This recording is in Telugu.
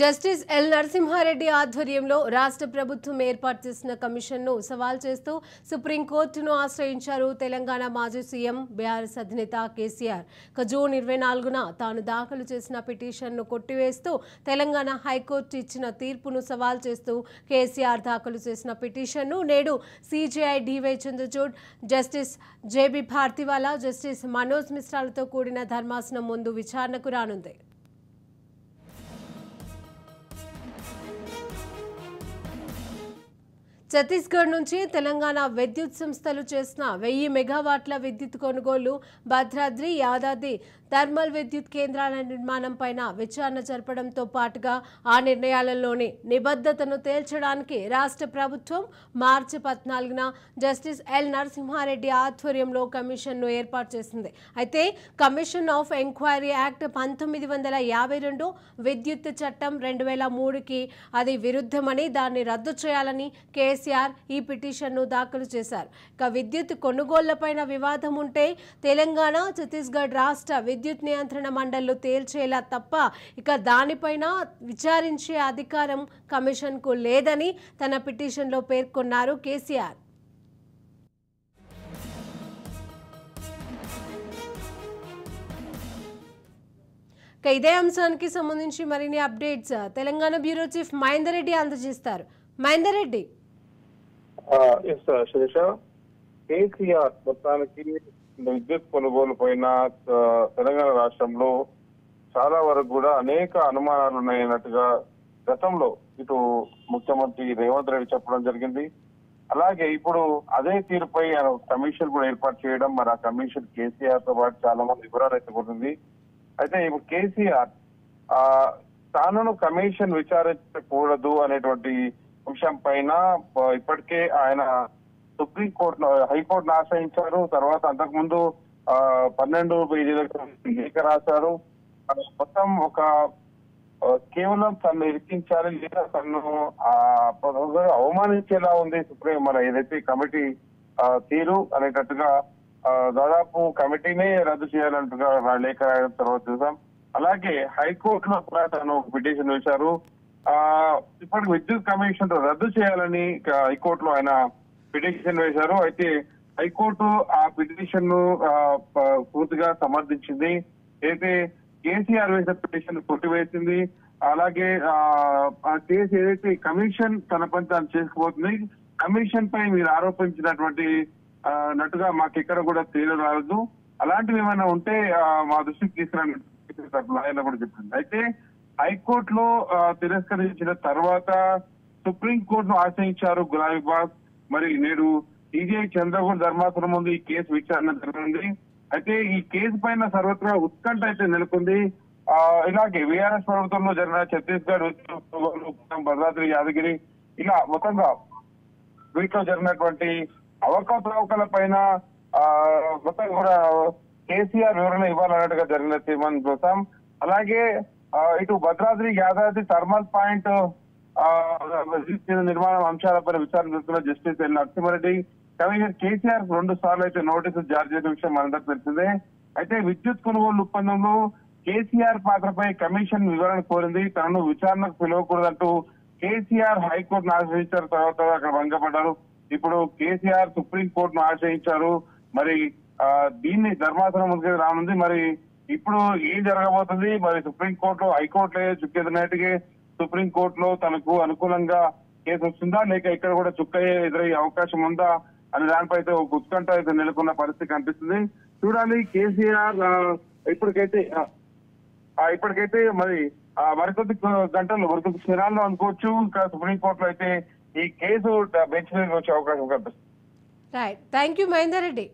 జస్టిస్ ఎల్ నరసింహారెడ్డి ఆధ్వర్యంలో రాష్ట్ర ప్రభుత్వం ఏర్పాటు చేసిన కమిషన్ను సవాల్ చేస్తూ సుప్రీంకోర్టును ఆశ్రయించారు తెలంగాణ మాజీ సీఎం బీఆర్ఎస్ అధినేత కేసీఆర్. జూన్ 24న తాను దాఖలు చేసిన పిటిషన్ను కొట్టివేస్తూ తెలంగాణ హైకోర్టు ఇచ్చిన తీర్పును సవాల్ చేస్తూ కేసీఆర్ దాఖలు చేసిన పిటిషన్ను నేడు CJI DY Chandrachud, justice JB Bharatiwala, justice Manoj మిశ్రాలతో కూడిన ధర్మాసనం ముందు విచారణకు రానుంది. ఛత్తీస్గఢ్ నుంచి తెలంగాణ విద్యుత్ సంస్థలు చేసిన 1000 మెగావాట్ల విద్యుత్ కొనుగోలు, భద్రాద్రి, యాదాద్రి థర్మల్ విద్యుత్ కేంద్రాల నిర్మాణంపైన విచారణ జరపడంతో పాటుగా ఆ నిర్ణయాలలోని నిబద్ధతను తేల్చడానికి రాష్ట్ర ప్రభుత్వం మార్చి 14న జస్టిస్ ఎల్ నరసింహారెడ్డి ఆధ్వర్యంలో కమిషన్ను ఏర్పాటు చేసింది. అయితే కమిషన్ ఆఫ్ ఎంక్వైరీ యాక్ట్ 1952, విద్యుత్ చట్టం 2003కి అది విరుద్ధమని, దాన్ని రద్దు చేయాలని కేసీఆర్ ఈ పిటిషన్ను దాఖలు చేశారు. ఇక విద్యుత్ కొనుగోళ్లపైన వివాదం ఉంటే తెలంగాణ, ఛత్తీస్గఢ్ రాష్ట్ర విద్యుత్ నియంత్రణ మండళ్లు తేల్చేలా తప్ప ఇక దానిపైన విచారించే అధికారం కమిషన్కు లేదని తన పిటిషన్లో పేర్కొన్నారు కేసీఆర్. ఇదే అంశానికి సంబంధించి మరిన్ని updates Telangana bureau chief Mahender Reddy అందజేస్తారు. మహేందర్ రెడ్డి. కేసీఆర్ మొత్తానికి విద్యుత్ కొనుగోలు పైన తెలంగాణ రాష్ట్రంలో చాలా వరకు కూడా అనేక అనుమానాలు ఉన్నాయన్నట్టుగా గతంలో ఇటు ముఖ్యమంత్రి రేవంత్ రెడ్డి చెప్పడం జరిగింది. అలాగే ఇప్పుడు అదే తీరుపై కమిషన్ కూడా ఏర్పాటు చేయడం, మరి ఆ కమిషన్ కేసీఆర్ తో పాటు చాలా మంది వివరాలు ఎత్తుకుంటుంది. అయితే ఇప్పుడు కేసీఆర్ తాను కమిషన్ విచారించకూడదు అనేటువంటి అంశం పైన ఇప్పటికే ఆయన సుప్రీంకోర్టు, హైకోర్టును ఆశ్రయించారు. తర్వాత అంతకుముందు 12 పేజీలకు లేఖ రాశారు. మొత్తం ఒక కేవలం తను ఇరికించాలి లేదా తను అవమానించేలా ఉంది సుప్రీం మన ఏదైతే కమిటీ తీరు అనేటట్టుగా దాదాపు కమిటీనే రద్దు చేయాలంటుగా లేఖ రాయడం తర్వాత చూసాం. అలాగే హైకోర్టులో కూడా తను పిటిషన్ వేశారు. ఇప్పటికి విద్యుత్ కమిషన్ రద్దు చేయాలని హైకోర్టులో ఆయన పిటిషన్ వేశారు. అయితే హైకోర్టు ఆ పిటిషన్ ను పూర్తిగా సమర్థించింది. అయితే కేసీఆర్ వేసిన పిటిషన్ కొట్టివేసింది. అలాగే ఆ కేసు ఏదైతే కమిషన్ తన పని తాను చేసుకుపోతుంది, కమిషన్ పై మీరు ఆరోపించినటువంటి నట్టుగా మాకెక్కడ కూడా తేలిరాదు, అలాంటివి ఏమైనా ఉంటే మా దృష్టికి తీసుకురాని ఆయన కూడా చెప్పింది. అయితే హైకోర్టులో తిరస్కరించిన తర్వాత సుప్రీంకోర్టును ఆశ్రయించారు గులాబీ బాస్. మరి నేడు సిజేఐ చంద్రచూడ్ ధర్మాసనం ముందు ఈ కేసు విచారణ జరిగింది. అయితే ఈ కేసు పైన సర్వత్రా ఉత్కంఠ అయితే నెలకొంది. ఇలాగే బీఆర్ఎస్ ప్రభుత్వంలో జరిగిన ఛత్తీస్గఢ్, భద్రాద్రి, యాదగిరి ఇలా మొత్తంగా వీటిలో జరిగినటువంటి అవకతవకల పైన మొత్తం కూడా కేసీఆర్ వివరణ ఇవ్వాలన్నట్టుగా జరిగిన తీర్మానం చూసాం. అలాగే ఇటు భద్రాద్రి, యాదాద్రి థర్మల్ పాయింట్ నిర్మాణం అంశాలపై విచారణ జరుగుతున్న justice L Narasimha Reddy commissioner KCR 2 సార్లు అయితే నోటీసులు జారీ చేసిన విషయం మనందరికీ తెలిసిందే. అయితే విద్యుత్ కొనుగోలు ఒప్పందంలో కేసీఆర్ పాత్రపై కమిషన్ వివరణ కోరింది. తనను విచారణకు పిలవకూడదంటూ కేసీఆర్ హైకోర్టును ఆశ్రయించారు. తర్వాత అక్కడ భంగపడ్డారు. ఇప్పుడు కేసీఆర్ సుప్రీంకోర్టును ఆశ్రయించారు. మరి దీన్ని ధర్మాసనం ముందుకు రానుంది. మరి ఇప్పుడు ఏం జరగబోతుంది? మరి సుప్రీంకోర్టులో, హైకోర్టులో చుక్కెదిరినట్టుగా సుప్రీంకోర్టులో తనకు అనుకూలంగా కేసు వస్తుందా, లేక ఇక్కడ కూడా చుక్కయ్యే ఎదురయ్యే అవకాశం ఉందా అనే దానిపై అయితే ఒక ఉత్కంఠ అయితే నెలకొన్న పరిస్థితి కనిపిస్తుంది. చూడాలి. కేసీఆర్ ఇప్పటికైతే మరి మరికొద్ది గంటల్లో, మరికొద్ది క్షణాల్లో అనుకోవచ్చు ఇంకా సుప్రీంకోర్టులో అయితే ఈ కేసు బెంచ్ మీద వచ్చే అవకాశం కనిపిస్తుంది. Right, thank you Mahender Reddy.